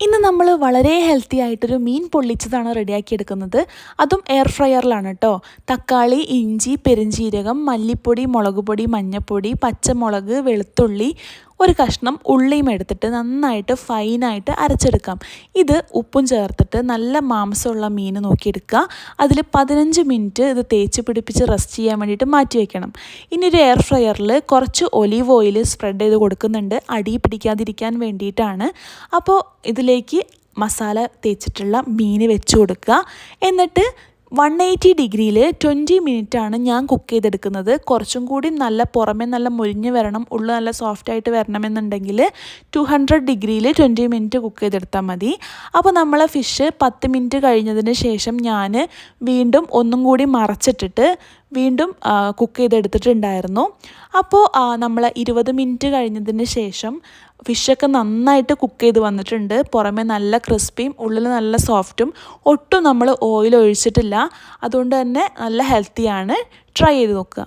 ഇന്ന് നമ്മൾ വളരെ ഹെൽത്തി ആയിട്ടൊരു മീൻ പൊള്ളിച്ചതാണ് റെഡിയാക്കിയെടുക്കുന്നത്. അതും എയർ ഫ്രയറിലാണ് കേട്ടോ. തക്കാളി, ഇഞ്ചി, പെരുംജീരകം, മല്ലിപ്പൊടി, മുളക് പൊടി, മഞ്ഞൾപ്പൊടി, പച്ചമുളക്, വെളുത്തുള്ളി, ഒരു കഷ്ണം ഉള്ളിയും എടുത്തിട്ട് നന്നായിട്ട് ഫൈനായിട്ട് അരച്ചെടുക്കാം. ഇത് ഉപ്പും ചേർത്തിട്ട് നല്ല മാംസമുള്ള മീൻ നോക്കിയെടുക്കുക. അതിൽ 15 മിനിറ്റ് ഇത് തേച്ച് പിടിപ്പിച്ച് റെസ്റ്റ് ചെയ്യാൻ വേണ്ടിയിട്ട് മാറ്റി വയ്ക്കണം. ഇനി ഒരു എയർ ഫ്രയറിൽ കുറച്ച് ഒലീവ് ഓയിൽ സ്പ്രെഡ് ചെയ്ത് കൊടുക്കുന്നുണ്ട്, അടി പിടിക്കാതിരിക്കാൻ വേണ്ടിയിട്ടാണ്. അപ്പോൾ ഇതിലേക്ക് മസാല തേച്ചിട്ടുള്ള മീൻ വെച്ച് കൊടുക്കുക. എന്നിട്ട് 180 ഡിഗ്രിയിൽ 20 മിനിറ്റാണ് ഞാൻ കുക്ക് ചെയ്തെടുക്കുന്നത്. കുറച്ചും കൂടി നല്ല പുറമേ നല്ല മുരിഞ്ഞ് വരണം, ഉള്ളിൽ നല്ല സോഫ്റ്റായിട്ട് വരണമെന്നുണ്ടെങ്കിൽ 200 ഡിഗ്രിയിൽ 20 മിനിറ്റ് കുക്ക് ചെയ്തെടുത്താൽ മതി. അപ്പോൾ നമ്മളെ ഫിഷ് 10 മിനിറ്റ് കഴിഞ്ഞതിന് ശേഷം ഞാൻ വീണ്ടും ഒന്നും കൂടി മറച്ചിട്ടിട്ട് വീണ്ടും കുക്ക് ചെയ്തെടുത്തിട്ടുണ്ടായിരുന്നു. അപ്പോൾ നമ്മൾ 20 മിനിറ്റ് കഴിഞ്ഞതിന് ശേഷം ഫിഷൊക്കെ നന്നായിട്ട് കുക്ക് ചെയ്ത് വന്നിട്ടുണ്ട്. പുറമെ നല്ല ക്രിസ്പിയും ഉള്ളിൽ നല്ല സോഫ്റ്റും, ഒട്ടും നമ്മൾ ഓയിൽ ഒഴിച്ചിട്ടില്ല. അതുകൊണ്ട് തന്നെ നല്ല ഹെൽത്തിയാണ്. ട്രൈ ചെയ്ത് നോക്കുക.